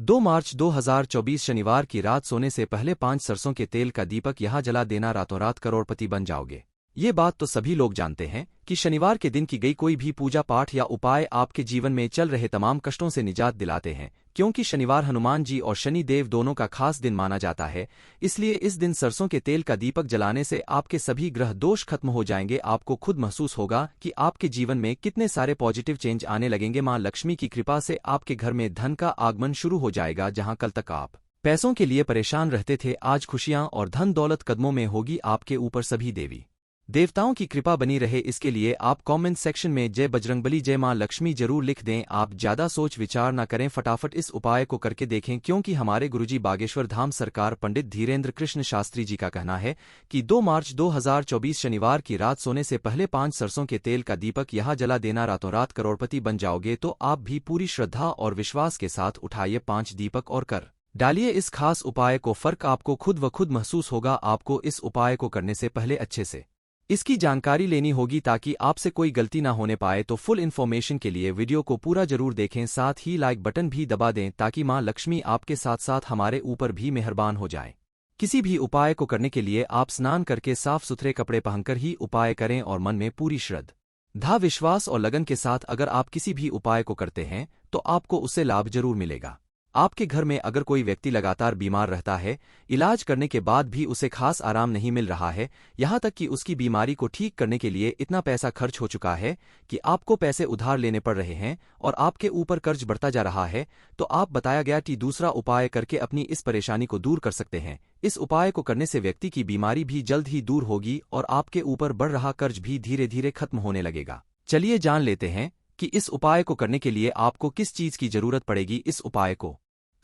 2 मार्च 2024 शनिवार की रात सोने से पहले 5 सरसों के तेल का दीपक यहाँ जला देना, रातों रात करोड़पति बन जाओगे। ये बात तो सभी लोग जानते हैं कि शनिवार के दिन की गई कोई भी पूजा पाठ या उपाय आपके जीवन में चल रहे तमाम कष्टों से निजात दिलाते हैं, क्योंकि शनिवार हनुमान जी और शनि देव दोनों का खास दिन माना जाता है। इसलिए इस दिन सरसों के तेल का दीपक जलाने से आपके सभी ग्रह दोष खत्म हो जाएंगे। आपको खुद महसूस होगा कि आपके जीवन में कितने सारे पॉजिटिव चेंज आने लगेंगे। मां लक्ष्मी की कृपा से आपके घर में धन का आगमन शुरू हो जाएगा। जहां कल तक आप पैसों के लिए परेशान रहते थे, आज खुशियां और धन दौलत कदमों में होगी। आपके ऊपर सभी देवी देवताओं की कृपा बनी रहे, इसके लिए आप कमेंट सेक्शन में जय बजरंगबली, जय मां लक्ष्मी जरूर लिख दें। आप ज्यादा सोच विचार न करें, फटाफट इस उपाय को करके देखें, क्योंकि हमारे गुरुजी बागेश्वर धाम सरकार पंडित धीरेन्द्र कृष्ण शास्त्री जी का कहना है कि 2 मार्च 2024 शनिवार की रात सोने से पहले 5 सरसों के तेल का दीपक यहाँ जला देना, रातों रात करोड़पति बन जाओगे। तो आप भी पूरी श्रद्धा और विश्वास के साथ उठाइए 5 दीपक और कर डालिए इस खास उपाय को। फर्क आपको खुद व खुद महसूस होगा। आपको इस उपाय को करने से पहले अच्छे से इसकी जानकारी लेनी होगी ताकि आपसे कोई गलती ना होने पाए। तो फुल इन्फॉर्मेशन के लिए वीडियो को पूरा जरूर देखें, साथ ही लाइक बटन भी दबा दें ताकि मां लक्ष्मी आपके साथ साथ हमारे ऊपर भी मेहरबान हो जाए। किसी भी उपाय को करने के लिए आप स्नान करके साफ सुथरे कपड़े पहनकर ही उपाय करें और मन में पूरी श्रद्धा, विश्वास और लगन के साथ अगर आप किसी भी उपाय को करते हैं तो आपको उससे लाभ जरूर मिलेगा। आपके घर में अगर कोई व्यक्ति लगातार बीमार रहता है, इलाज करने के बाद भी उसे खास आराम नहीं मिल रहा है, यहाँ तक कि उसकी बीमारी को ठीक करने के लिए इतना पैसा खर्च हो चुका है कि आपको पैसे उधार लेने पड़ रहे हैं और आपके ऊपर कर्ज बढ़ता जा रहा है, तो आप बताया गया कि दूसरा उपाय करके अपनी इस परेशानी को दूर कर सकते हैं। इस उपाय को करने से व्यक्ति की बीमारी भी जल्द ही दूर होगी और आपके ऊपर बढ़ रहा कर्ज भी धीरे धीरे खत्म होने लगेगा। चलिए जान लेते हैं कि इस उपाय को करने के लिए आपको किस चीज की जरूरत पड़ेगी। इस उपाय को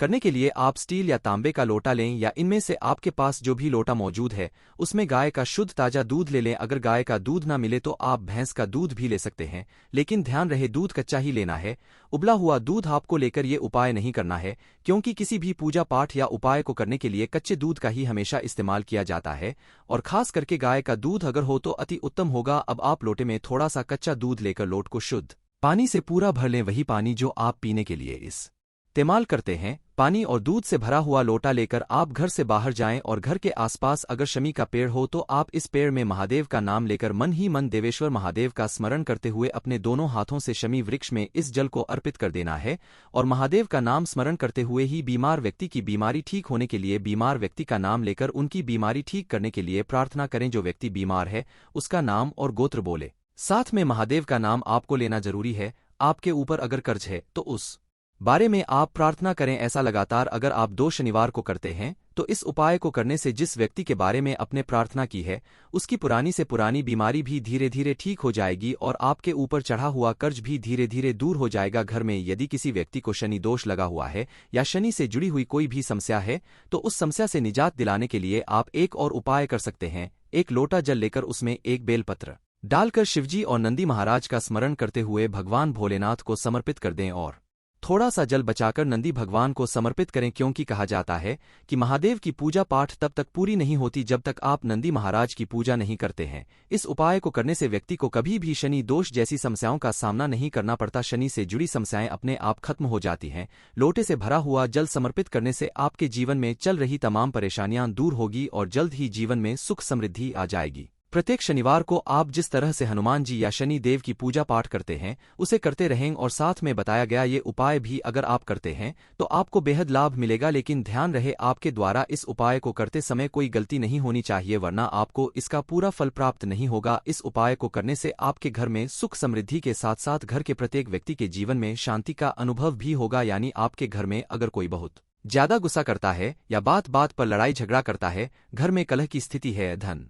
करने के लिए आप स्टील या तांबे का लोटा लें या इनमें से आपके पास जो भी लोटा मौजूद है उसमें गाय का शुद्ध ताजा दूध ले लें। अगर गाय का दूध ना मिले तो आप भैंस का दूध भी ले सकते हैं, लेकिन ध्यान रहे दूध कच्चा ही लेना है। उबला हुआ दूध आपको लेकर ये उपाय नहीं करना है, क्योंकि किसी भी पूजा पाठ या उपाय को करने के लिए कच्चे दूध का ही हमेशा इस्तेमाल किया जाता है, और खास करके गाय का दूध अगर हो तो अति उत्तम होगा। अब आप लोटे में थोड़ा सा कच्चा दूध लेकर लोट को शुद्ध पानी से पूरा भर लें, वही पानी जो आप पीने के लिए इस्तेमाल करते हैं। पानी और दूध से भरा हुआ लोटा लेकर आप घर से बाहर जाएं और घर के आसपास अगर शमी का पेड़ हो तो आप इस पेड़ में महादेव का नाम लेकर मन ही मन देवेश्वर महादेव का स्मरण करते हुए अपने दोनों हाथों से शमी वृक्ष में इस जल को अर्पित कर देना है, और महादेव का नाम स्मरण करते हुए ही बीमार व्यक्ति की बीमारी ठीक होने के लिए बीमार व्यक्ति का नाम लेकर उनकी बीमारी ठीक करने के लिए प्रार्थना करें। जो व्यक्ति बीमार है उसका नाम और गोत्र बोले, साथ में महादेव का नाम आपको लेना जरूरी है। आपके ऊपर अगर कर्ज है तो उस बारे में आप प्रार्थना करें। ऐसा लगातार अगर आप 2 शनिवार को करते हैं तो इस उपाय को करने से जिस व्यक्ति के बारे में आपने प्रार्थना की है उसकी पुरानी से पुरानी बीमारी भी धीरे धीरे ठीक हो जाएगी और आपके ऊपर चढ़ा हुआ कर्ज भी धीरे धीरे दूर हो जाएगा। घर में यदि किसी व्यक्ति को शनि दोष लगा हुआ है या शनि से जुड़ी हुई कोई भी समस्या है तो उस समस्या से निजात दिलाने के लिए आप एक और उपाय कर सकते हैं। एक लोटा जल लेकर उसमें एक बेलपत्र डालकर शिवजी और नंदी महाराज का स्मरण करते हुए भगवान भोलेनाथ को समर्पित कर दें और थोड़ा सा जल बचाकर नंदी भगवान को समर्पित करें, क्योंकि कहा जाता है कि महादेव की पूजा पाठ तब तक पूरी नहीं होती जब तक आप नंदी महाराज की पूजा नहीं करते हैं। इस उपाय को करने से व्यक्ति को कभी भी शनि दोष जैसी समस्याओं का सामना नहीं करना पड़ता। शनि से जुड़ी समस्याएं अपने आप खत्म हो जाती हैं। लोटे से भरा हुआ जल समर्पित करने से आपके जीवन में चल रही तमाम परेशानियां दूर होगी और जल्द ही जीवन में सुख समृद्धि आ जाएगी। प्रत्येक शनिवार को आप जिस तरह से हनुमान जी या शनि देव की पूजा पाठ करते हैं उसे करते रहें, और साथ में बताया गया ये उपाय भी अगर आप करते हैं तो आपको बेहद लाभ मिलेगा। लेकिन ध्यान रहे आपके द्वारा इस उपाय को करते समय कोई गलती नहीं होनी चाहिए, वरना आपको इसका पूरा फल प्राप्त नहीं होगा। इस उपाय को करने से आपके घर में सुख समृद्धि के साथ साथ घर के प्रत्येक व्यक्ति के जीवन में शांति का अनुभव भी होगा। यानी आपके घर में अगर कोई बहुत ज्यादा गुस्सा करता है या बात बात पर लड़ाई झगड़ा करता है, घर में कलह की स्थिति है, धन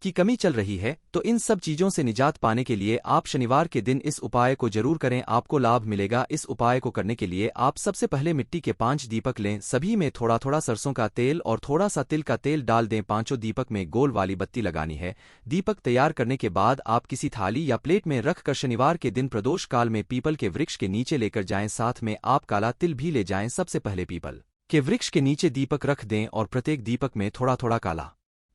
की कमी चल रही है, तो इन सब चीजों से निजात पाने के लिए आप शनिवार के दिन इस उपाय को जरूर करें, आपको लाभ मिलेगा। इस उपाय को करने के लिए आप सबसे पहले मिट्टी के 5 दीपक लें, सभी में थोड़ा थोड़ा सरसों का तेल और थोड़ा सा तिल का तेल डाल दें। 5 दीपक में गोल वाली बत्ती लगानी है। दीपक तैयार करने के बाद आप किसी थाली या प्लेट में रख कर शनिवार के दिन प्रदोष काल में पीपल के वृक्ष के नीचे लेकर जाएं, साथ में आप काला तिल भी ले जाएं। सबसे पहले पीपल के वृक्ष के नीचे दीपक रख दें और प्रत्येक दीपक में थोड़ा थोड़ा काला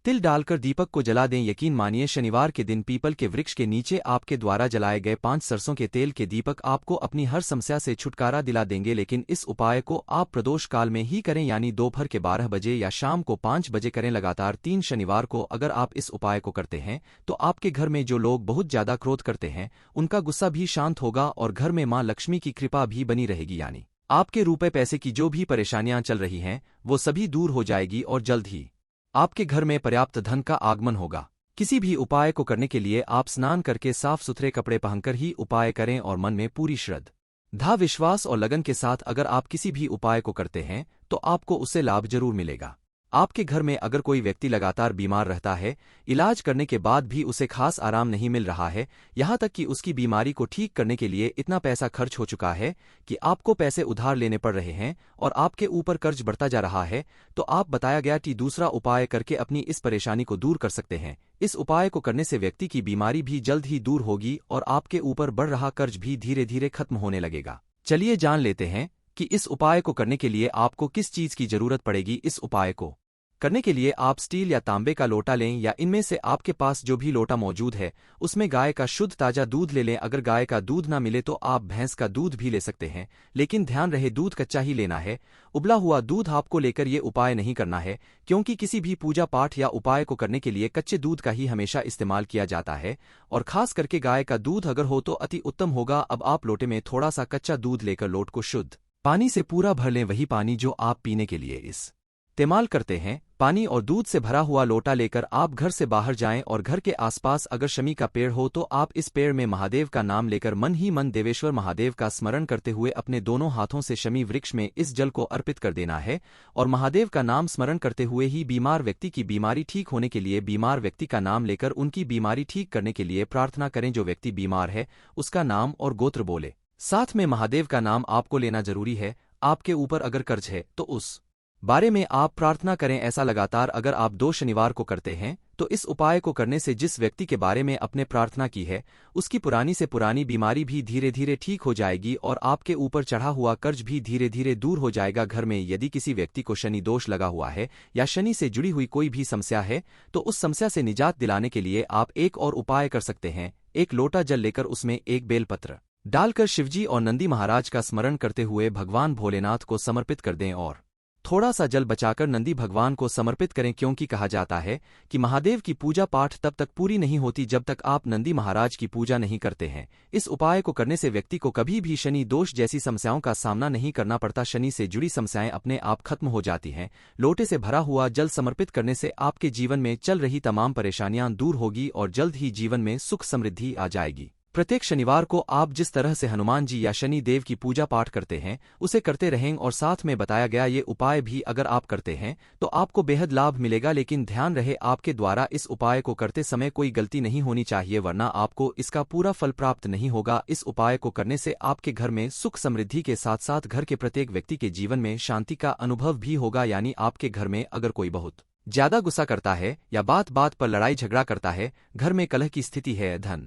तिल डालकर दीपक को जला दें। यकीन मानिए शनिवार के दिन पीपल के वृक्ष के नीचे आपके द्वारा जलाए गए 5 सरसों के तेल के दीपक आपको अपनी हर समस्या से छुटकारा दिला देंगे। लेकिन इस उपाय को आप प्रदोष काल में ही करें, यानी दोपहर के 12 बजे या शाम को 5 बजे करें। लगातार 3 शनिवार को अगर आप इस उपाय को करते हैं तो आपके घर में जो लोग बहुत ज्यादा क्रोध करते हैं उनका गुस्सा भी शांत होगा और घर में मां लक्ष्मी की कृपा भी बनी रहेगी, यानी आपके रुपए पैसे की जो भी परेशानियां चल रही हैं वो सभी दूर हो जाएगी और जल्द ही आपके घर में पर्याप्त धन का आगमन होगा। किसी भी उपाय को करने के लिए आप स्नान करके साफ सुथरे कपड़े पहनकर ही उपाय करें और मन में पूरी श्रद्धा, विश्वास और लगन के साथ अगर आप किसी भी उपाय को करते हैं तो आपको उससे लाभ जरूर मिलेगा। आपके घर में अगर कोई व्यक्ति लगातार बीमार रहता है, इलाज करने के बाद भी उसे खास आराम नहीं मिल रहा है, यहां तक कि उसकी बीमारी को ठीक करने के लिए इतना पैसा खर्च हो चुका है कि आपको पैसे उधार लेने पड़ रहे हैं और आपके ऊपर कर्ज बढ़ता जा रहा है, तो आप बताया गया कि दूसरा उपाय करके अपनी इस परेशानी को दूर कर सकते हैं। इस उपाय को करने से व्यक्ति की बीमारी भी जल्द ही दूर होगी और आपके ऊपर बढ़ रहा कर्ज भी धीरे धीरे खत्म होने लगेगा। चलिए जान लेते हैं कि इस उपाय को करने के लिए आपको किस चीज की जरूरत पड़ेगी। इस उपाय को करने के लिए आप स्टील या तांबे का लोटा लें या इनमें से आपके पास जो भी लोटा मौजूद है उसमें गाय का शुद्ध ताजा दूध ले लें। अगर गाय का दूध ना मिले तो आप भैंस का दूध भी ले सकते हैं, लेकिन ध्यान रहे दूध कच्चा ही लेना है। उबला हुआ दूध आपको लेकर ये उपाय नहीं करना है, क्योंकि किसी भी पूजा पाठ या उपाय को करने के लिए कच्चे दूध का ही हमेशा इस्तेमाल किया जाता है और खास करके गाय का दूध अगर हो तो अति उत्तम होगा। अब आप लोटे में थोड़ा सा कच्चा दूध लेकर लोट को शुद्ध पानी से पूरा भर लें, वही पानी जो आप पीने के लिए इस्तेमाल करते हैं। पानी और दूध से भरा हुआ लोटा लेकर आप घर से बाहर जाएं और घर के आसपास अगर शमी का पेड़ हो तो आप इस पेड़ में महादेव का नाम लेकर मन ही मन देवेश्वर महादेव का स्मरण करते हुए अपने दोनों हाथों से शमी वृक्ष में इस जल को अर्पित कर देना है और महादेव का नाम स्मरण करते हुए ही बीमार व्यक्ति की बीमारी ठीक होने के लिए बीमार व्यक्ति का नाम लेकर उनकी बीमारी ठीक करने के लिए प्रार्थना करें। जो व्यक्ति बीमार है उसका नाम और गोत्र बोले, साथ में महादेव का नाम आपको लेना जरूरी है। आपके ऊपर अगर कर्ज है तो उस बारे में आप प्रार्थना करें। ऐसा लगातार अगर आप 2 शनिवार को करते हैं तो इस उपाय को करने से जिस व्यक्ति के बारे में आपने प्रार्थना की है उसकी पुरानी से पुरानी बीमारी भी धीरे धीरे ठीक हो जाएगी और आपके ऊपर चढ़ा हुआ कर्ज भी धीरे धीरे दूर हो जाएगा। घर में यदि किसी व्यक्ति को शनि दोष लगा हुआ है या शनि से जुड़ी हुई कोई भी समस्या है तो उस समस्या से निजात दिलाने के लिए आप एक और उपाय कर सकते हैं। एक लोटा जल लेकर उसमें एक बेलपत्र डालकर शिवजी और नंदी महाराज का स्मरण करते हुए भगवान भोलेनाथ को समर्पित कर दें और थोड़ा सा जल बचाकर नंदी भगवान को समर्पित करें, क्योंकि कहा जाता है कि महादेव की पूजा पाठ तब तक पूरी नहीं होती जब तक आप नंदी महाराज की पूजा नहीं करते हैं। इस उपाय को करने से व्यक्ति को कभी भी शनि दोष जैसी समस्याओं का सामना नहीं करना पड़ता। शनि से जुड़ी समस्याएं अपने आप खत्म हो जाती हैं। लोटे से भरा हुआ जल समर्पित करने से आपके जीवन में चल रही तमाम परेशानियां दूर होगी और जल्द ही जीवन में सुख समृद्धि आ जाएगी। प्रत्येक शनिवार को आप जिस तरह से हनुमान जी या शनि देव की पूजा पाठ करते हैं उसे करते रहें और साथ में बताया गया ये उपाय भी अगर आप करते हैं तो आपको बेहद लाभ मिलेगा। लेकिन ध्यान रहे आपके द्वारा इस उपाय को करते समय कोई गलती नहीं होनी चाहिए, वरना आपको इसका पूरा फल प्राप्त नहीं होगा। इस उपाय को करने से आपके घर में सुख समृद्धि के साथ साथ घर के प्रत्येक व्यक्ति के जीवन में शांति का अनुभव भी होगा। यानी आपके घर में अगर कोई बहुत ज्यादा गुस्सा करता है या बात बात पर लड़ाई झगड़ा करता है, घर में कलह की स्थिति है, धन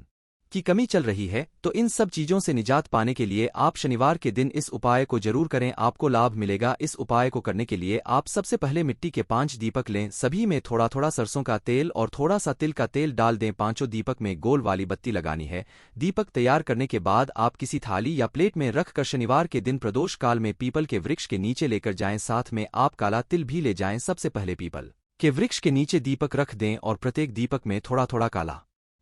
की कमी चल रही है, तो इन सब चीजों से निजात पाने के लिए आप शनिवार के दिन इस उपाय को जरूर करें, आपको लाभ मिलेगा। इस उपाय को करने के लिए आप सबसे पहले मिट्टी के 5 दीपक लें, सभी में थोड़ा थोड़ा सरसों का तेल और थोड़ा सा तिल का तेल डाल दें। 5 दीपक में गोल वाली बत्ती लगानी है। दीपक तैयार करने के बाद आप किसी थाली या प्लेट में रख कर शनिवार के दिन प्रदोष काल में पीपल के वृक्ष के नीचे लेकर जाएं, साथ में आप काला तिल भी ले जाएं। सबसे पहले पीपल के वृक्ष के नीचे दीपक रख दें और प्रत्येक दीपक में थोड़ा थोड़ा काला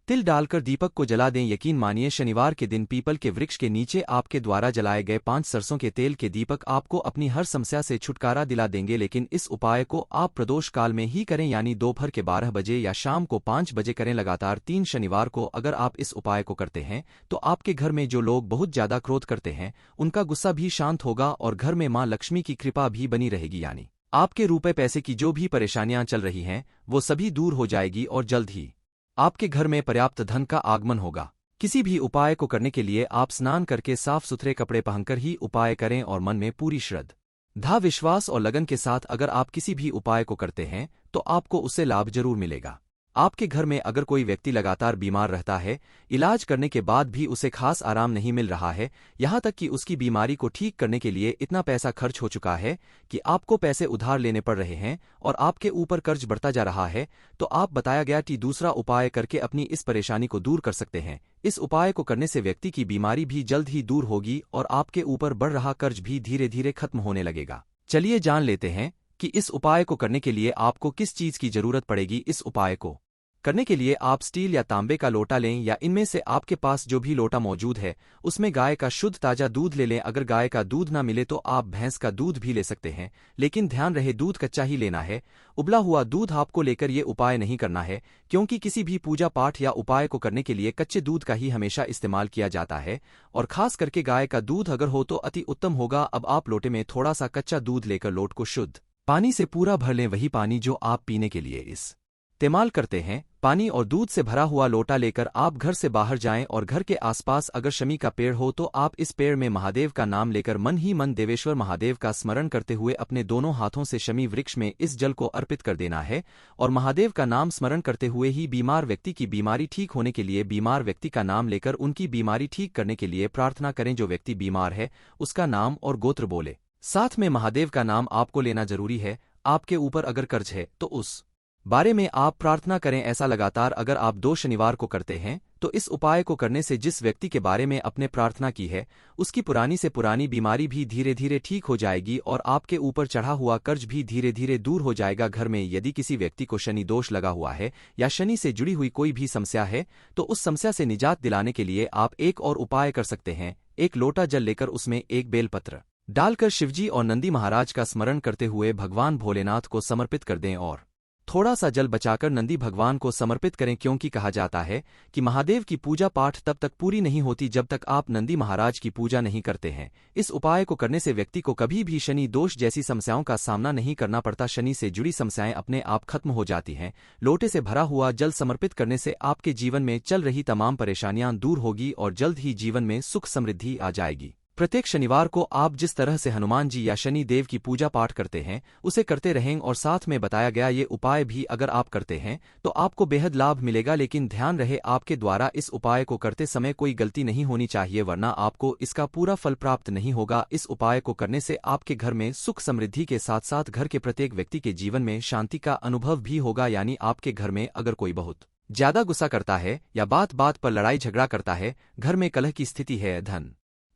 तिल डालकर दीपक को जला दें। यकीन मानिए शनिवार के दिन पीपल के वृक्ष के नीचे आपके द्वारा जलाए गए 5 सरसों के तेल के दीपक आपको अपनी हर समस्या से छुटकारा दिला देंगे। लेकिन इस उपाय को आप प्रदोष काल में ही करें, यानी दोपहर के 12 बजे या शाम को 5 बजे करें। लगातार 3 शनिवार को अगर आप इस उपाय को करते हैं तो आपके घर में जो लोग बहुत ज्यादा क्रोध करते हैं उनका गुस्सा भी शांत होगा और घर में मां लक्ष्मी की कृपा भी बनी रहेगी। यानी आपके रुपए पैसे की जो भी परेशानियां चल रही हैं वो सभी दूर हो जाएगी और जल्द ही आपके घर में पर्याप्त धन का आगमन होगा। किसी भी उपाय को करने के लिए आप स्नान करके साफ सुथरे कपड़े पहनकर ही उपाय करें और मन में पूरी श्रद्धा, विश्वास और लगन के साथ अगर आप किसी भी उपाय को करते हैं तो आपको उससे लाभ जरूर मिलेगा। आपके घर में अगर कोई व्यक्ति लगातार बीमार रहता है, इलाज करने के बाद भी उसे खास आराम नहीं मिल रहा है, यहाँ तक कि उसकी बीमारी को ठीक करने के लिए इतना पैसा खर्च हो चुका है कि आपको पैसे उधार लेने पड़ रहे हैं और आपके ऊपर कर्ज बढ़ता जा रहा है, तो आप बताया गया कि दूसरा उपाय करके अपनी इस परेशानी को दूर कर सकते हैं। इस उपाय को करने से व्यक्ति की बीमारी भी जल्द ही दूर होगी और आपके ऊपर बढ़ रहा कर्ज भी धीरे धीरे खत्म होने लगेगा। चलिए जान लेते हैं कि इस उपाय को करने के लिए आपको किस चीज की जरूरत पड़ेगी। इस उपाय को करने के लिए आप स्टील या तांबे का लोटा लें या इनमें से आपके पास जो भी लोटा मौजूद है उसमें गाय का शुद्ध ताजा दूध ले लें। अगर गाय का दूध ना मिले तो आप भैंस का दूध भी ले सकते हैं, लेकिन ध्यान रहे दूध कच्चा ही लेना है। उबला हुआ दूध आपको लेकर ये उपाय नहीं करना है, क्योंकि किसी भी पूजा पाठ या उपाय को करने के लिए कच्चे दूध का ही हमेशा इस्तेमाल किया जाता है और खास करके गाय का दूध अगर हो तो अति उत्तम होगा। अब आप लोटे में थोड़ा सा कच्चा दूध लेकर लोट को शुद्ध पानी से पूरा भर लें, वही पानी जो आप पीने के लिए इस्तेमाल करते हैं। पानी और दूध से भरा हुआ लोटा लेकर आप घर से बाहर जाएं और घर के आसपास अगर शमी का पेड़ हो तो आप इस पेड़ में महादेव का नाम लेकर मन ही मन देवेश्वर महादेव का स्मरण करते हुए अपने दोनों हाथों से शमी वृक्ष में इस जल को अर्पित कर देना है और महादेव का नाम स्मरण करते हुए ही बीमार व्यक्ति की बीमारी ठीक होने के लिए बीमार व्यक्ति का नाम लेकर उनकी बीमारी ठीक करने के लिए प्रार्थना करें। जो व्यक्ति बीमार है उसका नाम और गोत्र बोले, साथ में महादेव का नाम आपको लेना जरूरी है। आपके ऊपर अगर कर्ज है तो उस बारे में आप प्रार्थना करें। ऐसा लगातार अगर आप 2 शनिवार को करते हैं तो इस उपाय को करने से जिस व्यक्ति के बारे में आपने प्रार्थना की है उसकी पुरानी से पुरानी बीमारी भी धीरे धीरे ठीक हो जाएगी और आपके ऊपर चढ़ा हुआ कर्ज भी धीरे धीरे दूर हो जाएगा। घर में यदि किसी व्यक्ति को शनि दोष लगा हुआ है या शनि से जुड़ी हुई कोई भी समस्या है तो उस समस्या से निजात दिलाने के लिए आप एक और उपाय कर सकते हैं। एक लोटा जल लेकर उसमें एक बेलपत्र डालकर शिवजी और नंदी महाराज का स्मरण करते हुए भगवान भोलेनाथ को समर्पित कर दें और थोड़ा सा जल बचाकर नंदी भगवान को समर्पित करें, क्योंकि कहा जाता है कि महादेव की पूजा पाठ तब तक पूरी नहीं होती जब तक आप नंदी महाराज की पूजा नहीं करते हैं। इस उपाय को करने से व्यक्ति को कभी भी शनि दोष जैसी समस्याओं का सामना नहीं करना पड़ता। शनि से जुड़ी समस्याएं अपने आप खत्म हो जाती हैं। लोटे से भरा हुआ जल समर्पित करने से आपके जीवन में चल रही तमाम परेशानियां दूर होगी और जल्द ही जीवन में सुख समृद्धि आ जाएगी। प्रत्येक शनिवार को आप जिस तरह से हनुमान जी या शनि देव की पूजा पाठ करते हैं उसे करते रहें और साथ में बताया गया ये उपाय भी अगर आप करते हैं तो आपको बेहद लाभ मिलेगा। लेकिन ध्यान रहे आपके द्वारा इस उपाय को करते समय कोई गलती नहीं होनी चाहिए, वरना आपको इसका पूरा फल प्राप्त नहीं होगा। इस उपाय को करने से आपके घर में सुख समृद्धि के साथ साथ घर के प्रत्येक व्यक्ति के जीवन में शांति का अनुभव भी होगा। यानी आपके घर में अगर कोई बहुत ज्यादा गुस्सा करता है या बात बात पर लड़ाई झगड़ा करता है, घर में कलह की स्थिति है, धन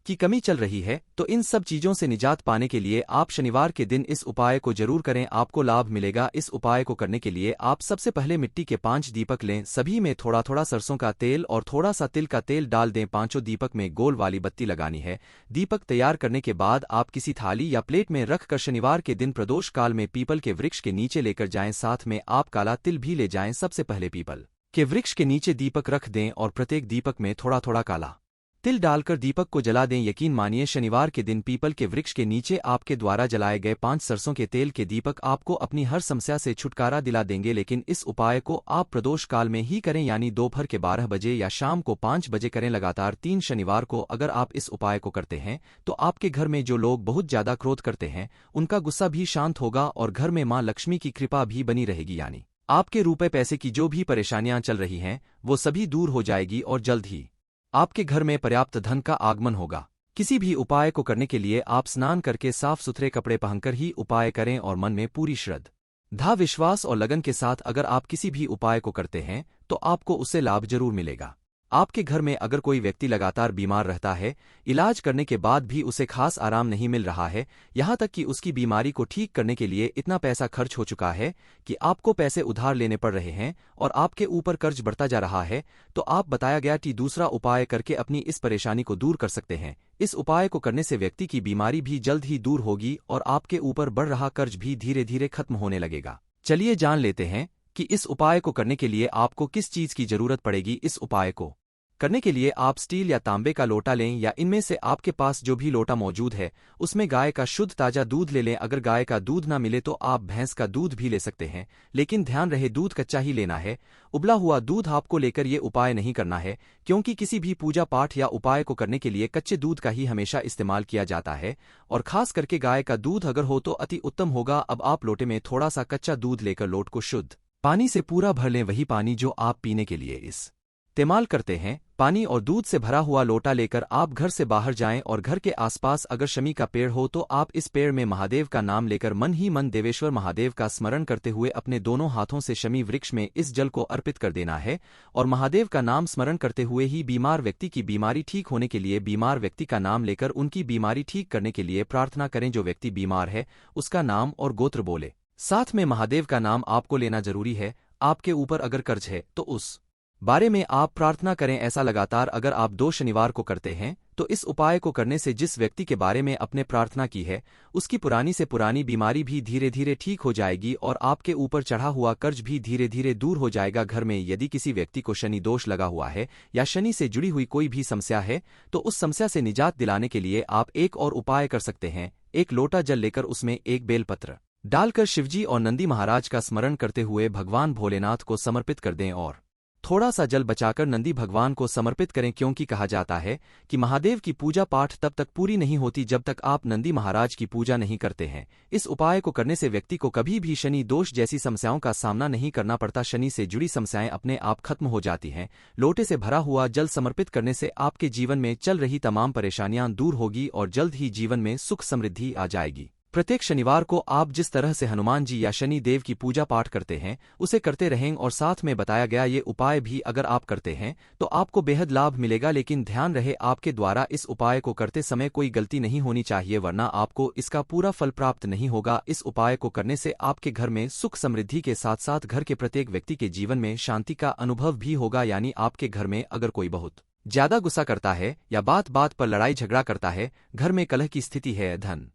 की कमी चल रही है, तो इन सब चीजों से निजात पाने के लिए आप शनिवार के दिन इस उपाय को जरूर करें, आपको लाभ मिलेगा। इस उपाय को करने के लिए आप सबसे पहले मिट्टी के 5 दीपक लें, सभी में थोड़ा थोड़ा सरसों का तेल और थोड़ा सा तिल का तेल डाल दें। 5 दीपक में गोल वाली बत्ती लगानी है। दीपक तैयार करने के बाद आप किसी थाली या प्लेट में रखकर शनिवार के दिन प्रदोष काल में पीपल के वृक्ष के नीचे लेकर जाएं, साथ में आप काला तिल भी ले जाएं। सबसे पहले पीपल के वृक्ष के नीचे दीपक रख दें और प्रत्येक दीपक में थोड़ा थोड़ा काला तिल डालकर दीपक को जला दें। यकीन मानिए शनिवार के दिन पीपल के वृक्ष के नीचे आपके द्वारा जलाए गए 5 सरसों के तेल के दीपक आपको अपनी हर समस्या से छुटकारा दिला देंगे। लेकिन इस उपाय को आप प्रदोष काल में ही करें, यानी दोपहर के 12 बजे या शाम को 5 बजे करें। लगातार 3 शनिवार को अगर आप इस उपाय को करते हैं तो आपके घर में जो लोग बहुत ज्यादा क्रोध करते हैं उनका गुस्सा भी शांत होगा और घर में मां लक्ष्मी की कृपा भी बनी रहेगी। यानी आपके रुपए पैसे की जो भी परेशानियां चल रही हैं वो सभी दूर हो जाएगी और जल्द ही आपके घर में पर्याप्त धन का आगमन होगा। किसी भी उपाय को करने के लिए आप स्नान करके साफ सुथरे कपड़े पहनकर ही उपाय करें और मन में पूरी श्रद्धा, विश्वास और लगन के साथ अगर आप किसी भी उपाय को करते हैं तो आपको उससे लाभ जरूर मिलेगा। आपके घर में अगर कोई व्यक्ति लगातार बीमार रहता है, इलाज करने के बाद भी उसे खास आराम नहीं मिल रहा है, यहाँ तक कि उसकी बीमारी को ठीक करने के लिए इतना पैसा खर्च हो चुका है कि आपको पैसे उधार लेने पड़ रहे हैं और आपके ऊपर कर्ज बढ़ता जा रहा है, तो आप बताया गया कि दूसरा उपाय करके अपनी इस परेशानी को दूर कर सकते हैं। इस उपाय को करने से व्यक्ति की बीमारी भी जल्द ही दूर होगी और आपके ऊपर बढ़ रहा कर्ज भी धीरे धीरे खत्म होने लगेगा। चलिए जान लेते हैं कि इस उपाय को करने के लिए आपको किस चीज की जरूरत पड़ेगी। इस उपाय को करने के लिए आप स्टील या तांबे का लोटा लें या इनमें से आपके पास जो भी लोटा मौजूद है उसमें गाय का शुद्ध ताजा दूध ले लें। अगर गाय का दूध ना मिले तो आप भैंस का दूध भी ले सकते हैं, लेकिन ध्यान रहे दूध कच्चा ही लेना है। उबला हुआ दूध आपको लेकर ये उपाय नहीं करना है, क्योंकि किसी भी पूजा पाठ या उपाय को करने के लिए कच्चे दूध का ही हमेशा इस्तेमाल किया जाता है और खास करके गाय का दूध अगर हो तो अति उत्तम होगा। अब आप लोटे में थोड़ा सा कच्चा दूध लेकर लोट को शुद्ध पानी से पूरा भर लें वही पानी जो आप पीने के लिए इस्तेमाल करते हैं। पानी और दूध से भरा हुआ लोटा लेकर आप घर से बाहर जाएं और घर के आसपास अगर शमी का पेड़ हो तो आप इस पेड़ में महादेव का नाम लेकर मन ही मन देवेश्वर महादेव का स्मरण करते हुए अपने दोनों हाथों से शमी वृक्ष में इस जल को अर्पित कर देना है। और महादेव का नाम स्मरण करते हुए ही बीमार व्यक्ति की बीमारी ठीक होने के लिए बीमार व्यक्ति का नाम लेकर उनकी बीमारी ठीक करने के लिए प्रार्थना करें। जो व्यक्ति बीमार है उसका नाम और गोत्र बोले, साथ में महादेव का नाम आपको लेना जरूरी है। आपके ऊपर अगर कर्ज है तो उस बारे में आप प्रार्थना करें। ऐसा लगातार अगर आप 2 शनिवार को करते हैं तो इस उपाय को करने से जिस व्यक्ति के बारे में आपने प्रार्थना की है उसकी पुरानी से पुरानी बीमारी भी धीरे धीरे ठीक हो जाएगी और आपके ऊपर चढ़ा हुआ कर्ज भी धीरे धीरे दूर हो जाएगा। घर में यदि किसी व्यक्ति को शनि दोष लगा हुआ है या शनि से जुड़ी हुई कोई भी समस्या है तो उस समस्या से निजात दिलाने के लिए आप एक और उपाय कर सकते हैं। एक लोटा जल लेकर उसमें एक बेलपत्र डालकर शिवजी और नंदी महाराज का स्मरण करते हुए भगवान भोलेनाथ को समर्पित कर दें और थोड़ा सा जल बचाकर नंदी भगवान को समर्पित करें, क्योंकि कहा जाता है कि महादेव की पूजा पाठ तब तक पूरी नहीं होती जब तक आप नंदी महाराज की पूजा नहीं करते हैं। इस उपाय को करने से व्यक्ति को कभी भी शनि दोष जैसी समस्याओं का सामना नहीं करना पड़ता। शनि से जुड़ी समस्याएं अपने आप खत्म हो जाती हैं। लोटे से भरा हुआ जल समर्पित करने से आपके जीवन में चल रही तमाम परेशानियां दूर होगी और जल्द ही जीवन में सुख समृद्धि आ जाएगी। प्रत्येक शनिवार को आप जिस तरह से हनुमान जी या शनि देव की पूजा पाठ करते हैं उसे करते रहें और साथ में बताया गया ये उपाय भी अगर आप करते हैं तो आपको बेहद लाभ मिलेगा। लेकिन ध्यान रहे आपके द्वारा इस उपाय को करते समय कोई गलती नहीं होनी चाहिए, वरना आपको इसका पूरा फल प्राप्त नहीं होगा। इस उपाय को करने से आपके घर में सुख समृद्धि के साथ साथ घर के प्रत्येक व्यक्ति के जीवन में शांति का अनुभव भी होगा। यानी आपके घर में अगर कोई बहुत ज्यादा गुस्सा करता है या बात बात पर लड़ाई झगड़ा करता है, घर में कलह की स्थिति है, धन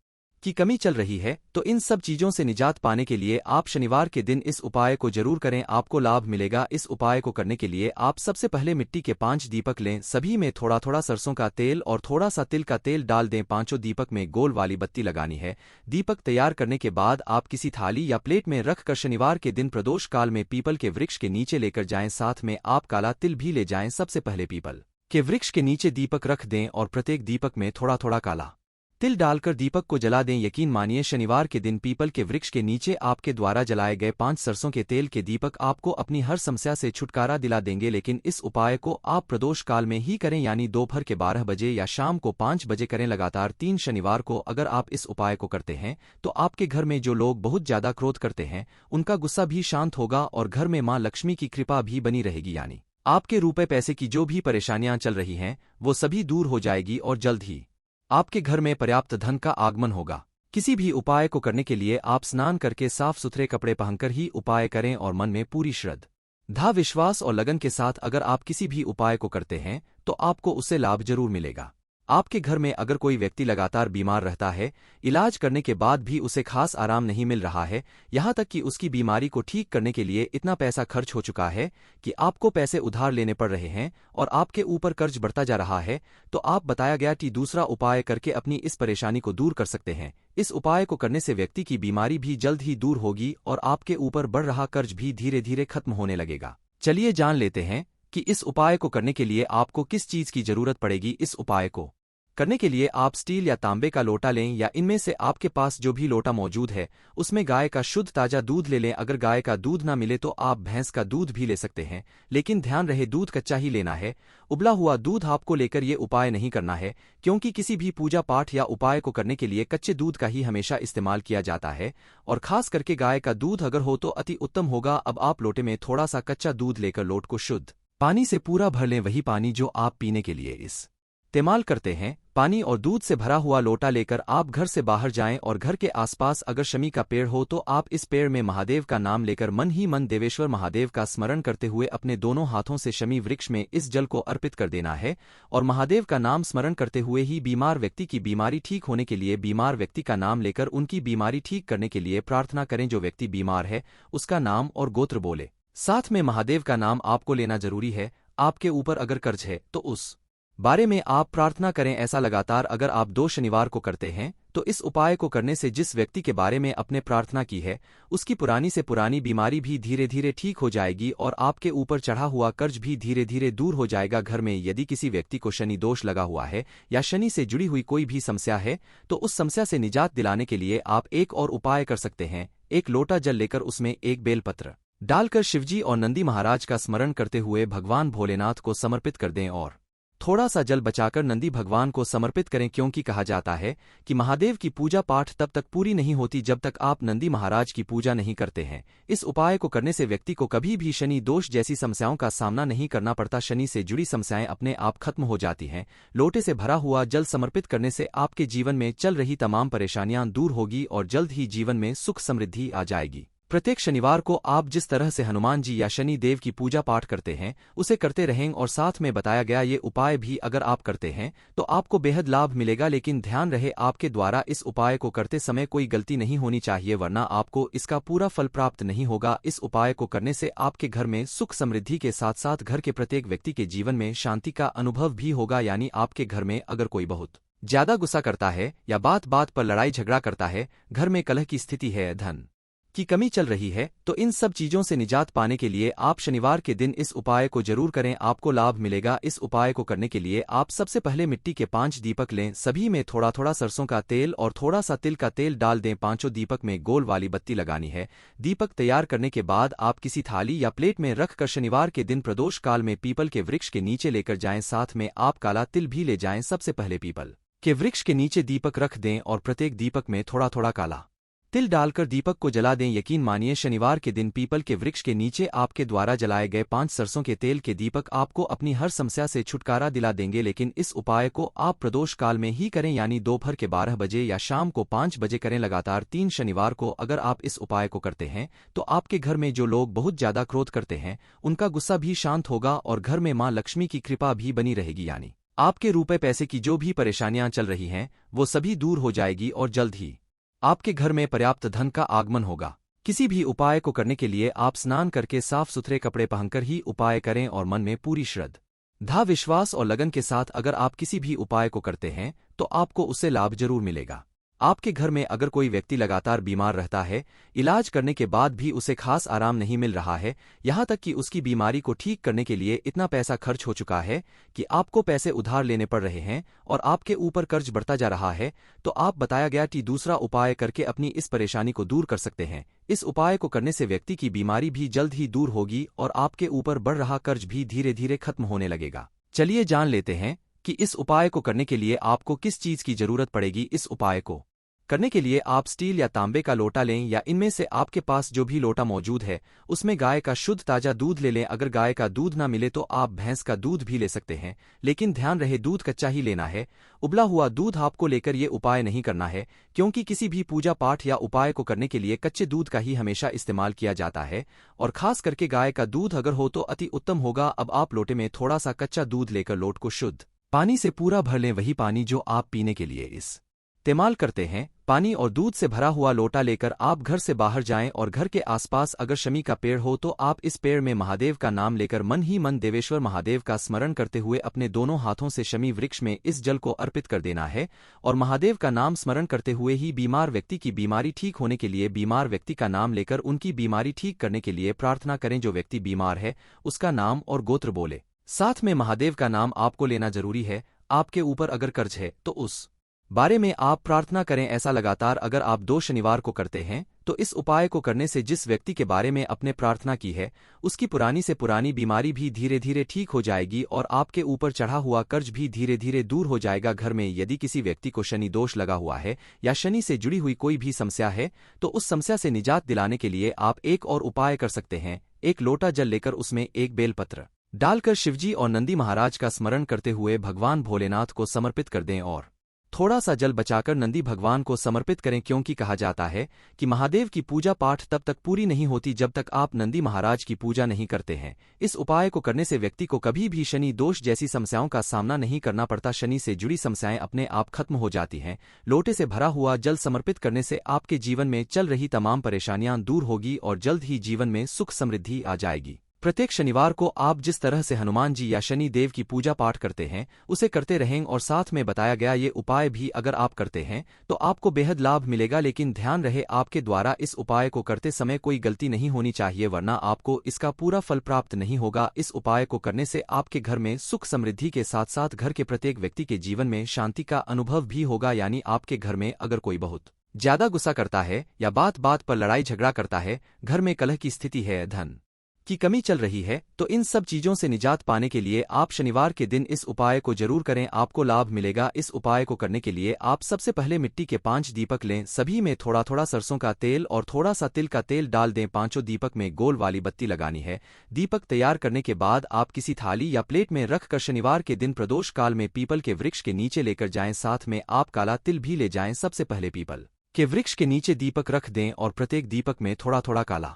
की कमी चल रही है, तो इन सब चीजों से निजात पाने के लिए आप शनिवार के दिन इस उपाय को जरूर करें, आपको लाभ मिलेगा। इस उपाय को करने के लिए आप सबसे पहले मिट्टी के 5 दीपक लें, सभी में थोड़ा थोड़ा सरसों का तेल और थोड़ा सा तिल का तेल डाल दें। 5 दीपक में गोल वाली बत्ती लगानी है। दीपक तैयार करने के बाद आप किसी थाली या प्लेट में रखकर शनिवार के दिन प्रदोष काल में पीपल के वृक्ष के नीचे लेकर जाएं, साथ में आप काला तिल भी ले जाएं। सबसे पहले पीपल के वृक्ष के नीचे दीपक रख दें और प्रत्येक दीपक में थोड़ा थोड़ा काला तिल डालकर दीपक को जला दें। यकीन मानिए शनिवार के दिन पीपल के वृक्ष के नीचे आपके द्वारा जलाए गए 5 सरसों के तेल के दीपक आपको अपनी हर समस्या से छुटकारा दिला देंगे। लेकिन इस उपाय को आप प्रदोष काल में ही करें, यानी दोपहर के 12 बजे या शाम को 5 बजे करें। लगातार 3 शनिवार को अगर आप इस उपाय को करते हैं तो आपके घर में जो लोग बहुत ज्यादा क्रोध करते हैं उनका गुस्सा भी शांत होगा और घर में मां लक्ष्मी की कृपा भी बनी रहेगी। यानी आपके रुपए पैसे की जो भी परेशानियां चल रही हैं वो सभी दूर हो जाएगी और जल्द ही आपके घर में पर्याप्त धन का आगमन होगा। किसी भी उपाय को करने के लिए आप स्नान करके साफ सुथरे कपड़े पहनकर ही उपाय करें और मन में पूरी श्रद्धा, विश्वास और लगन के साथ अगर आप किसी भी उपाय को करते हैं तो आपको उससे लाभ जरूर मिलेगा। आपके घर में अगर कोई व्यक्ति लगातार बीमार रहता है, इलाज करने के बाद भी उसे खास आराम नहीं मिल रहा है, यहाँ तक कि उसकी बीमारी को ठीक करने के लिए इतना पैसा खर्च हो चुका है कि आपको पैसे उधार लेने पड़ रहे हैं और आपके ऊपर कर्ज बढ़ता जा रहा है, तो आप बताया गया कि दूसरा उपाय करके अपनी इस परेशानी को दूर कर सकते हैं। इस उपाय को करने से व्यक्ति की बीमारी भी जल्द ही दूर होगी और आपके ऊपर बढ़ रहा कर्ज भी धीरे धीरे खत्म होने लगेगा। चलिए जान लेते हैं कि इस उपाय को करने के लिए आपको किस चीज की जरूरत पड़ेगी। इस उपाय को करने के लिए आप स्टील या तांबे का लोटा लें या इनमें से आपके पास जो भी लोटा मौजूद है उसमें गाय का शुद्ध ताजा दूध ले लें। अगर गाय का दूध ना मिले तो आप भैंस का दूध भी ले सकते हैं, लेकिन ध्यान रहे दूध कच्चा ही लेना है। उबला हुआ दूध आपको लेकर ये उपाय नहीं करना है, क्योंकि किसी भी पूजा पाठ या उपाय को करने के लिए कच्चे दूध का ही हमेशा इस्तेमाल किया जाता है और खास करके गाय का दूध अगर हो तो अति उत्तम होगा। अब आप लोटे में थोड़ा सा कच्चा दूध लेकर लोट को शुद्ध पानी से पूरा भर लें, वही पानी जो आप पीने के लिए इस्तेमाल करते हैं। पानी और दूध से भरा हुआ लोटा लेकर आप घर से बाहर जाएं और घर के आसपास अगर शमी का पेड़ हो तो आप इस पेड़ में महादेव का नाम लेकर मन ही मन देवेश्वर महादेव का स्मरण करते हुए अपने दोनों हाथों से शमी वृक्ष में इस जल को अर्पित कर देना है और महादेव का नाम स्मरण करते हुए ही बीमार व्यक्ति की बीमारी ठीक होने के लिए बीमार व्यक्ति का नाम लेकर उनकी बीमारी ठीक करने के लिए प्रार्थना करें। जो व्यक्ति बीमार है उसका नाम और गोत्र बोले, साथ में महादेव का नाम आपको लेना जरूरी है। आपके ऊपर अगर कर्ज है तो उस बारे में आप प्रार्थना करें। ऐसा लगातार अगर आप 2 शनिवार को करते हैं तो इस उपाय को करने से जिस व्यक्ति के बारे में आपने प्रार्थना की है उसकी पुरानी से पुरानी बीमारी भी धीरे धीरे ठीक हो जाएगी और आपके ऊपर चढ़ा हुआ कर्ज भी धीरे धीरे दूर हो जाएगा। घर में यदि किसी व्यक्ति को शनि दोष लगा हुआ है या शनि से जुड़ी हुई कोई भी समस्या है तो उस समस्या से निजात दिलाने के लिए आप एक और उपाय कर सकते हैं। एक लोटा जल लेकर उसमें एक बेलपत्र डालकर शिवजी और नंदी महाराज का स्मरण करते हुए भगवान भोलेनाथ को समर्पित कर दें और थोड़ा सा जल बचाकर नंदी भगवान को समर्पित करें, क्योंकि कहा जाता है कि महादेव की पूजा पाठ तब तक पूरी नहीं होती जब तक आप नंदी महाराज की पूजा नहीं करते हैं। इस उपाय को करने से व्यक्ति को कभी भी शनि दोष जैसी समस्याओं का सामना नहीं करना पड़ता। शनि से जुड़ी समस्याएं अपने आप खत्म हो जाती हैं। लोटे से भरा हुआ जल समर्पित करने से आपके जीवन में चल रही तमाम परेशानियां दूर होगी और जल्द ही जीवन में सुख समृद्धि आ जाएगी। प्रत्येक शनिवार को आप जिस तरह से हनुमान जी या शनि देव की पूजा पाठ करते हैं उसे करते रहें और साथ में बताया गया ये उपाय भी अगर आप करते हैं तो आपको बेहद लाभ मिलेगा। लेकिन ध्यान रहे आपके द्वारा इस उपाय को करते समय कोई गलती नहीं होनी चाहिए, वरना आपको इसका पूरा फल प्राप्त नहीं होगा। इस उपाय को करने से आपके घर में सुख समृद्धि के साथ साथ घर के प्रत्येक व्यक्ति के जीवन में शांति का अनुभव भी होगा। यानी आपके घर में अगर कोई बहुत ज्यादा गुस्सा करता है या बात बात पर लड़ाई झगड़ा करता है, घर में कलह की स्थिति है, धन की कमी चल रही है, तो इन सब चीजों से निजात पाने के लिए आप शनिवार के दिन इस उपाय को जरूर करें, आपको लाभ मिलेगा। इस उपाय को करने के लिए आप सबसे पहले मिट्टी के 5 दीपक लें, सभी में थोड़ा थोड़ा सरसों का तेल और थोड़ा सा तिल का तेल डाल दें। 5 दीपक में गोल वाली बत्ती लगानी है। दीपक तैयार करने के बाद आप किसी थाली या प्लेट में रखकर शनिवार के दिन प्रदोष काल में पीपल के वृक्ष के नीचे लेकर जाएं। साथ में आप काला तिल भी ले जाएं। सबसे पहले पीपल के वृक्ष के नीचे दीपक रख दें और प्रत्येक दीपक में थोड़ा थोड़ा काला तिल डालकर दीपक को जला दें। यकीन मानिए शनिवार के दिन पीपल के वृक्ष के नीचे आपके द्वारा जलाए गए 5 सरसों के तेल के दीपक आपको अपनी हर समस्या से छुटकारा दिला देंगे। लेकिन इस उपाय को आप प्रदोष काल में ही करें, यानी दोपहर के 12 बजे या शाम को 5 बजे करें। लगातार 3 शनिवार को अगर आप इस उपाय को करते हैं तो आपके घर में जो लोग बहुत ज्यादा क्रोध करते हैं उनका गुस्सा भी शांत होगा और घर में मां लक्ष्मी की कृपा भी बनी रहेगी। यानी आपके रुपए पैसे की जो भी परेशानियां चल रही हैं वो सभी दूर हो जाएगी और जल्द ही आपके घर में पर्याप्त धन का आगमन होगा। किसी भी उपाय को करने के लिए आप स्नान करके साफ सुथरे कपड़े पहनकर ही उपाय करें और मन में पूरी श्रद्धा, विश्वास और लगन के साथ अगर आप किसी भी उपाय को करते हैं तो आपको उससे लाभ जरूर मिलेगा। आपके घर में अगर कोई व्यक्ति लगातार बीमार रहता है, इलाज करने के बाद भी उसे खास आराम नहीं मिल रहा है, यहाँ तक कि उसकी बीमारी को ठीक करने के लिए इतना पैसा खर्च हो चुका है कि आपको पैसे उधार लेने पड़ रहे हैं और आपके ऊपर कर्ज बढ़ता जा रहा है, तो आप बताया गया कि दूसरा उपाय करके अपनी इस परेशानी को दूर कर सकते हैं। इस उपाय को करने से व्यक्ति की बीमारी भी जल्द ही दूर होगी और आपके ऊपर बढ़ रहा कर्ज भी धीरे धीरे खत्म होने लगेगा। चलिए जान लेते हैं कि इस उपाय को करने के लिए आपको किस चीज की जरूरत पड़ेगी। इस उपाय को करने के लिए आप स्टील या तांबे का लोटा लें या इनमें से आपके पास जो भी लोटा मौजूद है उसमें गाय का शुद्ध ताजा दूध ले लें। अगर गाय का दूध ना मिले तो आप भैंस का दूध भी ले सकते हैं, लेकिन ध्यान रहे दूध कच्चा ही लेना है। उबला हुआ दूध आपको लेकर ये उपाय नहीं करना है, क्योंकि किसी भी पूजा पाठ या उपाय को करने के लिए कच्चे दूध का ही हमेशा इस्तेमाल किया जाता है और खास करके गाय का दूध अगर हो तो अति उत्तम होगा। अब आप लोटे में थोड़ा सा कच्चा दूध लेकर लोट को शुद्ध पानी से पूरा भर लें, वही पानी जो आप पीने के लिए इस्तेमाल करते हैं। पानी और दूध से भरा हुआ लोटा लेकर आप घर से बाहर जाएं और घर के आसपास अगर शमी का पेड़ हो तो आप इस पेड़ में महादेव का नाम लेकर मन ही मन देवेश्वर महादेव का स्मरण करते हुए अपने दोनों हाथों से शमी वृक्ष में इस जल को अर्पित कर देना है और महादेव का नाम स्मरण करते हुए ही बीमार व्यक्ति की बीमारी ठीक होने के लिए बीमार व्यक्ति का नाम लेकर उनकी बीमारी ठीक करने के लिए प्रार्थना करें। जो व्यक्ति बीमार है उसका नाम और गोत्र बोले, साथ में महादेव का नाम आपको लेना जरूरी है। आपके ऊपर अगर कर्ज है तो उस बारे में आप प्रार्थना करें। ऐसा लगातार अगर आप 2 शनिवार को करते हैं तो इस उपाय को करने से जिस व्यक्ति के बारे में आपने प्रार्थना की है उसकी पुरानी से पुरानी बीमारी भी धीरे धीरे ठीक हो जाएगी और आपके ऊपर चढ़ा हुआ कर्ज भी धीरे धीरे दूर हो जाएगा। घर में यदि किसी व्यक्ति को शनि दोष लगा हुआ है या शनि से जुड़ी हुई कोई भी समस्या है तो उस समस्या से निजात दिलाने के लिए आप एक और उपाय कर सकते हैं। एक लोटा जल लेकर उसमें एक बेलपत्र डालकर शिवजी और नंदी महाराज का स्मरण करते हुए भगवान भोलेनाथ को समर्पित कर दें और थोड़ा सा जल बचाकर नंदी भगवान को समर्पित करें, क्योंकि कहा जाता है कि महादेव की पूजा पाठ तब तक पूरी नहीं होती जब तक आप नंदी महाराज की पूजा नहीं करते हैं। इस उपाय को करने से व्यक्ति को कभी भी शनि दोष जैसी समस्याओं का सामना नहीं करना पड़ता। शनि से जुड़ी समस्याएं अपने आप खत्म हो जाती हैं। लोटे से भरा हुआ जल समर्पित करने से आपके जीवन में चल रही तमाम परेशानियां दूर होगी और जल्द ही जीवन में सुख समृद्धि आ जाएगी। प्रत्येक शनिवार को आप जिस तरह से हनुमान जी या शनि देव की पूजा पाठ करते हैं उसे करते रहें और साथ में बताया गया ये उपाय भी अगर आप करते हैं तो आपको बेहद लाभ मिलेगा। लेकिन ध्यान रहे आपके द्वारा इस उपाय को करते समय कोई गलती नहीं होनी चाहिए, वरना आपको इसका पूरा फल प्राप्त नहीं होगा। इस उपाय को करने से आपके घर में सुख समृद्धि के साथ साथ घर के प्रत्येक व्यक्ति के जीवन में शांति का अनुभव भी होगा। यानी आपके घर में अगर कोई बहुत ज्यादा गुस्सा करता है या बात बात पर लड़ाई झगड़ा करता है, घर में कलह की स्थिति है, धन की कमी चल रही है, तो इन सब चीजों से निजात पाने के लिए आप शनिवार के दिन इस उपाय को जरूर करें, आपको लाभ मिलेगा। इस उपाय को करने के लिए आप सबसे पहले मिट्टी के 5 दीपक लें, सभी में थोड़ा थोड़ा सरसों का तेल और थोड़ा सा तिल का तेल डाल दें। पांचों दीपक में गोल वाली बत्ती लगानी है। दीपक तैयार करने के बाद आप किसी थाली या प्लेट में रख कर शनिवार के दिन प्रदोष काल में पीपल के वृक्ष के नीचे लेकर जाएं, साथ में आप काला तिल भी ले जाएं। सबसे पहले पीपल के वृक्ष के नीचे दीपक रख दें और प्रत्येक दीपक में थोड़ा थोड़ा काला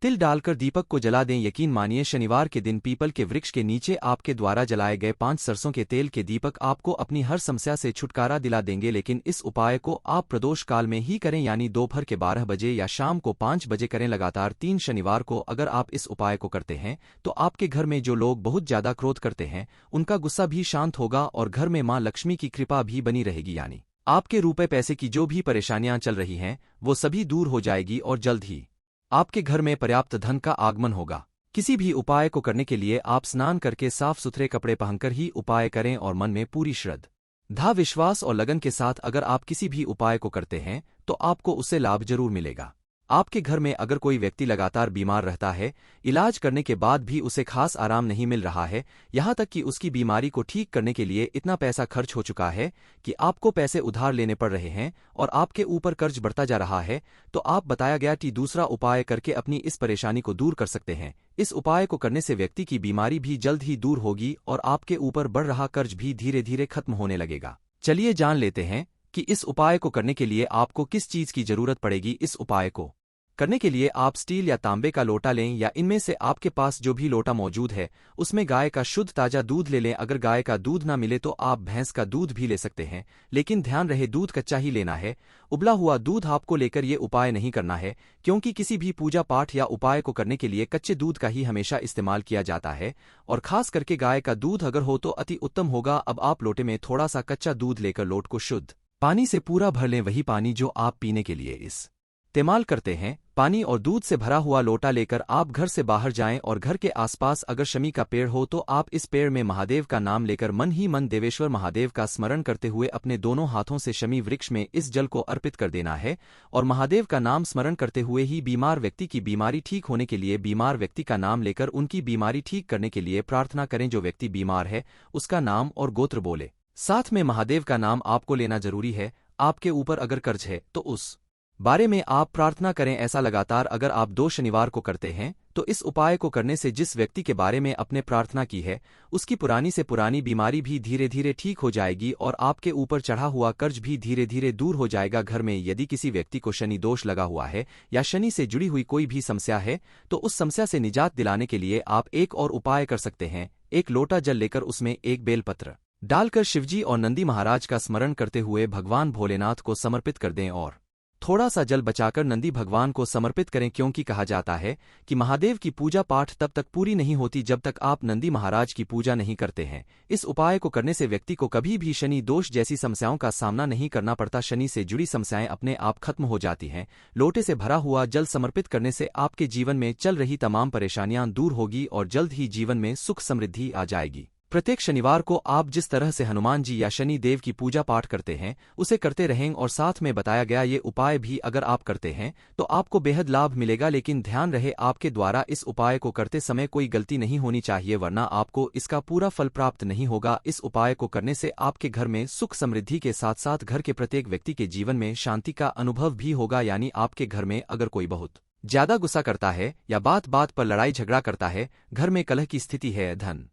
तिल डालकर दीपक को जला दें। यकीन मानिए शनिवार के दिन पीपल के वृक्ष के नीचे आपके द्वारा जलाए गए 5 सरसों के तेल के दीपक आपको अपनी हर समस्या से छुटकारा दिला देंगे। लेकिन इस उपाय को आप प्रदोष काल में ही करें, यानी दोपहर के 12 बजे या शाम को 5 बजे करें। लगातार 3 शनिवार को अगर आप इस उपाय को करते हैं तो आपके घर में जो लोग बहुत ज्यादा क्रोध करते हैं उनका गुस्सा भी शांत होगा और घर में मां लक्ष्मी की कृपा भी बनी रहेगी, यानी आपके रुपए पैसे की जो भी परेशानियां चल रही हैं वो सभी दूर हो जाएगी और जल्द ही आपके घर में पर्याप्त धन का आगमन होगा। किसी भी उपाय को करने के लिए आप स्नान करके साफ सुथरे कपड़े पहनकर ही उपाय करें और मन में पूरी श्रद्धा, विश्वास और लगन के साथ अगर आप किसी भी उपाय को करते हैं तो आपको उससे लाभ जरूर मिलेगा। आपके घर में अगर कोई व्यक्ति लगातार बीमार रहता है, इलाज करने के बाद भी उसे खास आराम नहीं मिल रहा है, यहां तक कि उसकी बीमारी को ठीक करने के लिए इतना पैसा खर्च हो चुका है कि आपको पैसे उधार लेने पड़ रहे हैं और आपके ऊपर कर्ज बढ़ता जा रहा है, तो आप बताया गया कि दूसरा उपाय करके अपनी इस परेशानी को दूर कर सकते हैं। इस उपाय को करने से व्यक्ति की बीमारी भी जल्द ही दूर होगी और आपके ऊपर बढ़ रहा कर्ज भी धीरे धीरे खत्म होने लगेगा। चलिए जान लेते हैं कि इस उपाय को करने के लिए आपको किस चीज की जरूरत पड़ेगी। इस उपाय को करने के लिए आप स्टील या तांबे का लोटा लें या इनमें से आपके पास जो भी लोटा मौजूद है उसमें गाय का शुद्ध ताजा दूध ले लें। अगर गाय का दूध ना मिले तो आप भैंस का दूध भी ले सकते हैं, लेकिन ध्यान रहे दूध कच्चा ही लेना है। उबला हुआ दूध आपको लेकर ये उपाय नहीं करना है, क्योंकि किसी भी पूजा पाठ या उपाय को करने के लिए कच्चे दूध का ही हमेशा इस्तेमाल किया जाता है और खास करके गाय का दूध अगर हो तो अति उत्तम होगा। अब आप लोटे में थोड़ा सा कच्चा दूध लेकर लोट को शुद्ध पानी से पूरा भर लें, वही पानी जो आप पीने के लिए इस्तेमाल करते हैं। पानी और दूध से भरा हुआ लोटा लेकर आप घर से बाहर जाएं और घर के आसपास अगर शमी का पेड़ हो तो आप इस पेड़ में महादेव का नाम लेकर मन ही मन देवेश्वर महादेव का स्मरण करते हुए अपने दोनों हाथों से शमी वृक्ष में इस जल को अर्पित कर देना है और महादेव का नाम स्मरण करते हुए ही बीमार व्यक्ति की बीमारी ठीक होने के लिए बीमार व्यक्ति का नाम लेकर उनकी बीमारी ठीक करने के लिए प्रार्थना करें। जो व्यक्ति बीमार है उसका नाम और गोत्र बोले, साथ में महादेव का नाम आपको लेना जरूरी है। आपके ऊपर अगर कर्ज है तो उस बारे में आप प्रार्थना करें। ऐसा लगातार अगर आप 2 शनिवार को करते हैं तो इस उपाय को करने से जिस व्यक्ति के बारे में आपने प्रार्थना की है उसकी पुरानी से पुरानी बीमारी भी धीरे धीरे ठीक हो जाएगी और आपके ऊपर चढ़ा हुआ कर्ज भी धीरे धीरे दूर हो जाएगा। घर में यदि किसी व्यक्ति को शनि दोष लगा हुआ है या शनि से जुड़ी हुई कोई भी समस्या है तो उस समस्या से निजात दिलाने के लिए आप एक और उपाय कर सकते हैं। एक लोटा जल लेकर उसमें एक बेलपत्र डालकर शिवजी और नंदी महाराज का स्मरण करते हुए भगवान भोलेनाथ को समर्पित कर दें और थोड़ा सा जल बचाकर नंदी भगवान को समर्पित करें, क्योंकि कहा जाता है कि महादेव की पूजा पाठ तब तक पूरी नहीं होती जब तक आप नंदी महाराज की पूजा नहीं करते हैं। इस उपाय को करने से व्यक्ति को कभी भी शनि दोष जैसी समस्याओं का सामना नहीं करना पड़ता, शनि से जुड़ी समस्याएं अपने आप खत्म हो जाती हैं। लोटे से भरा हुआ जल समर्पित करने से आपके जीवन में चल रही तमाम परेशानियां दूर होगी और जल्द ही जीवन में सुख समृद्धि आ जाएगी। प्रत्येक शनिवार को आप जिस तरह से हनुमान जी या शनि देव की पूजा पाठ करते हैं उसे करते रहें और साथ में बताया गया ये उपाय भी अगर आप करते हैं तो आपको बेहद लाभ मिलेगा। लेकिन ध्यान रहे आपके द्वारा इस उपाय को करते समय कोई गलती नहीं होनी चाहिए, वरना आपको इसका पूरा फल प्राप्त नहीं होगा। इस उपाय को करने से आपके घर में सुख समृद्धि के साथ साथ घर के प्रत्येक व्यक्ति के जीवन में शांति का अनुभव भी होगा। यानी आपके घर में अगर कोई बहुत ज्यादा गुस्सा करता है या बात बात पर लड़ाई झगड़ा करता है, घर में कलह की स्थिति है, धन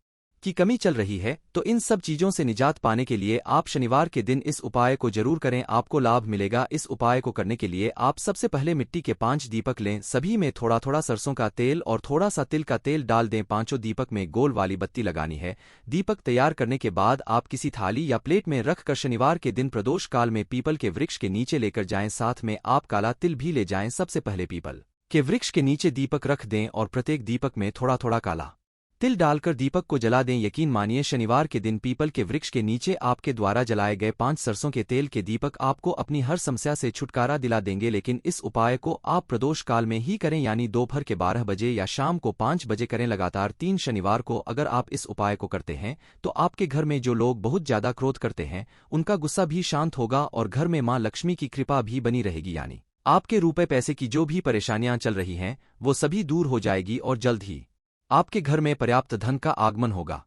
की कमी चल रही है, तो इन सब चीजों से निजात पाने के लिए आप शनिवार के दिन इस उपाय को जरूर करें, आपको लाभ मिलेगा। इस उपाय को करने के लिए आप सबसे पहले मिट्टी के 5 दीपक लें, सभी में थोड़ा थोड़ा सरसों का तेल और थोड़ा सा तिल का तेल डाल दें। पांचों दीपक में गोल वाली बत्ती लगानी है। दीपक तैयार करने के बाद आप किसी थाली या प्लेट में रख कर शनिवार के दिन प्रदोष काल में पीपल के वृक्ष के नीचे लेकर जाएं, साथ में आप काला तिल भी ले जाएं। सबसे पहले पीपल के वृक्ष के नीचे दीपक रख दें और प्रत्येक दीपक में थोड़ा थोड़ा काला तिल डालकर दीपक को जला दें। यकीन मानिए शनिवार के दिन पीपल के वृक्ष के नीचे आपके द्वारा जलाए गए 5 सरसों के तेल के दीपक आपको अपनी हर समस्या से छुटकारा दिला देंगे। लेकिन इस उपाय को आप प्रदोष काल में ही करें, यानी दोपहर के 12 बजे या शाम को 5 बजे करें। लगातार 3 शनिवार को अगर आप इस उपाय को करते हैं तो आपके घर में जो लोग बहुत ज्यादा क्रोध करते हैं उनका गुस्सा भी शांत होगा और घर में मां लक्ष्मी की कृपा भी बनी रहेगी। यानी आपके रुपए पैसे की जो भी परेशानियां चल रही हैं वो सभी दूर हो जाएगी और जल्द ही आपके घर में पर्याप्त धन का आगमन होगा।